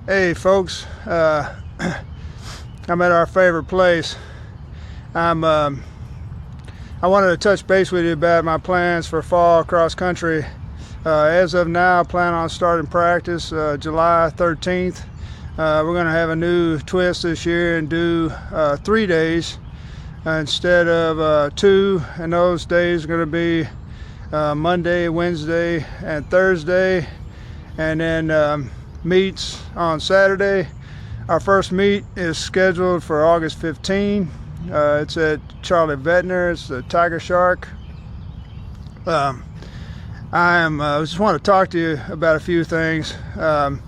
Hey folks, I'm at our favorite place. I wanted to touch base with you about my plans for fall cross country. As of now, I plan on starting practice July 13th. We're going to have a new twist this year and do 3 days instead of 2, and those days are going to be Monday, Wednesday, and Thursday, and then meets on Saturday. Our first meet is scheduled for August 15. It's at Charlie Vettner. It's the Tiger Shark. I just want to talk to you about a few things. A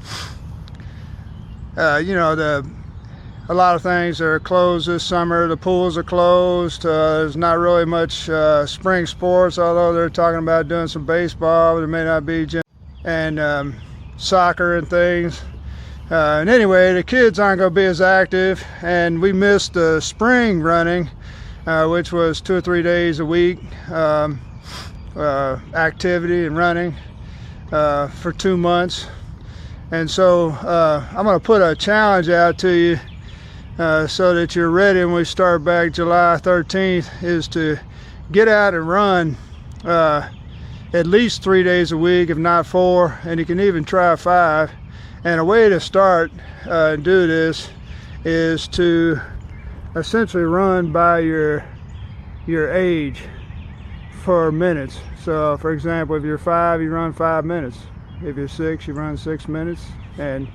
lot of things are closed this summer. The pools are closed. There's not really much spring sports, although they're talking about doing some baseball. There may not be gym and soccer and things. And anyway, the kids aren't going to be as active, and we missed the spring running, which was 2 or 3 days a week activity and running for 2 months. And so I'm going to put a challenge out to you so that you're ready when we start back July 13th, is to get out and run at least 3 days a week, if not 4, and you can even try 5. And a way to start and do this is to essentially run by your age for minutes. So for example, if you're 5, you run 5 minutes. If you're 6, you run 6 minutes, and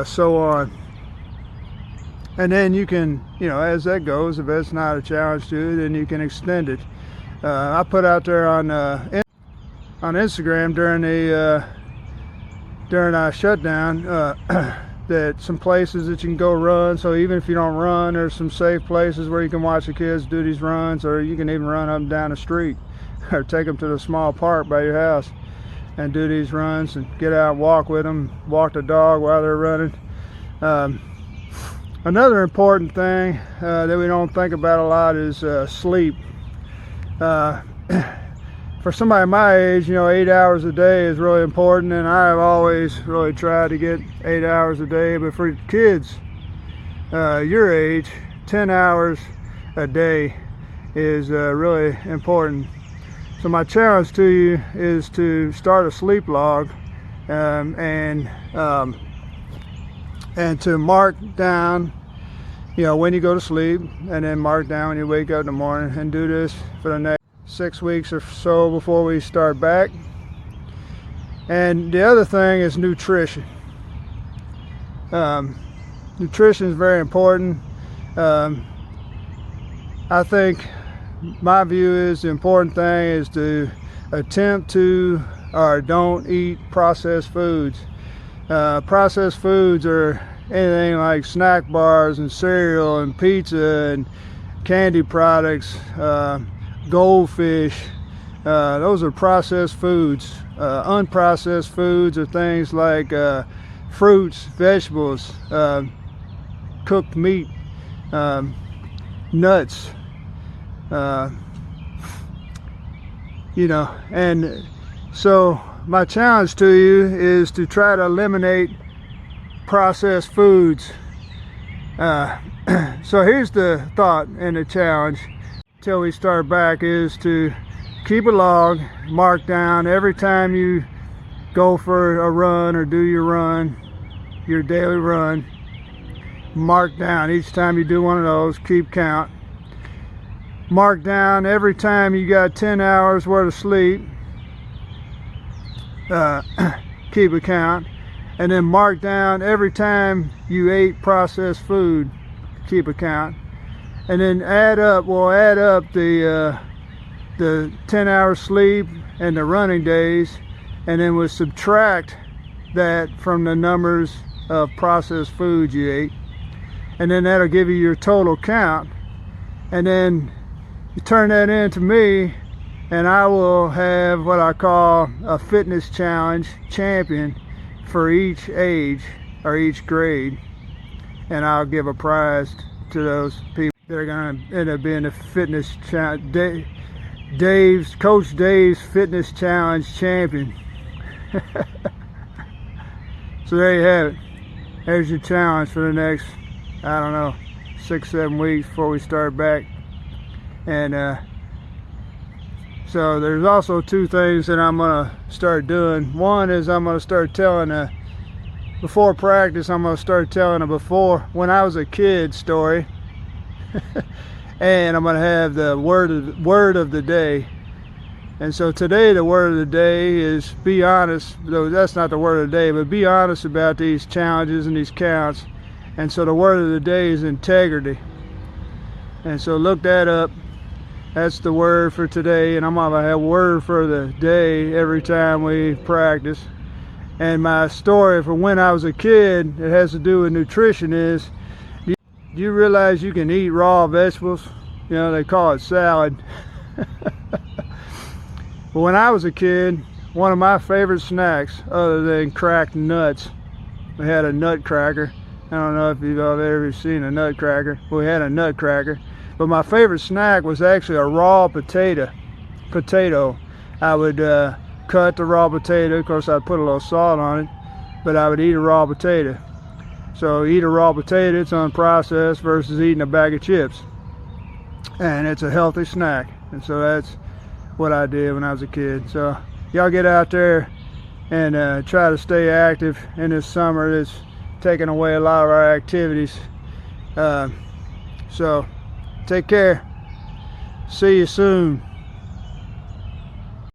so on. And then you can, as that goes, if that's not a challenge to you, then you can extend it. I put out there on Instagram during our shutdown that some places that you can go run. So even if you don't run, there's some safe places where you can watch the kids do these runs, or you can even run up and down the street or take them to the small park by your house and do these runs, and get out and walk with them, walk the dog while they're running. Another important thing that we don't think about a lot is sleep. For somebody my age, 8 hours a day is really important, and I've always really tried to get 8 hours a day. But for kids your age, 10 hours a day is really important. So my challenge to you is to start a sleep log and to mark down when you go to sleep, and then mark down when you wake up in the morning, and do this for the next 6 weeks or so before we start back. And the other thing is nutrition. Nutrition is very important. I think my view is the important thing is to attempt to or don't eat processed foods. Processed foods are anything like snack bars and cereal and pizza and candy products, goldfish. Those are processed foods. Unprocessed foods are things like fruits, vegetables, cooked meat, nuts, and so my challenge to you is to try to eliminate processed foods. So here's the thought and the challenge till we start back, is to keep a log, mark down every time you go for a run or do your daily run. Mark down each time you do one of those, keep count. Mark down every time you got 10 hours worth of sleep, keep a count. And then mark down every time you ate processed food, keep a count. And then we'll add up the 10 hours sleep and the running days, and then we'll subtract that from the numbers of processed foods you ate, and then that'll give you your total count. And then you turn that in to me, and I will have what I call a fitness challenge champion for each age or each grade, and I'll give a prize to those people that are going to end up being the fitness challenge. Coach Dave's Fitness Challenge champion. So there you have it. there's your challenge for the next, I don't know, 6-7 weeks before we start back. And so there's also two things that I'm gonna start doing. One is I'm gonna start telling before practice, I'm gonna start telling a before when I was a kid story. And I'm gonna have the word of the day. And so today the word of the day is be honest. Though that's not the word of the day, but be honest about these challenges and these counts. And so the word of the day is integrity. And so look that up. That's the word for today, and I'm gonna have a word for the day every time we practice. And my story for when I was a kid, it has to do with nutrition, is do you realize you can eat raw vegetables? You know, they call it salad. But when I was a kid, one of my favorite snacks, other than cracked nuts, we had a nutcracker. I don't know if you've ever seen a nutcracker. We had a nutcracker. But my favorite snack was actually a raw potato. I would cut the raw potato. Of course, I'd put a little salt on it, but I would eat a raw potato. So eat a raw potato, it's unprocessed, versus eating a bag of chips. And it's a healthy snack. And so that's what I did when I was a kid. So y'all get out there and try to stay active in this summer. It's taking away a lot of our activities. So take care. See you soon.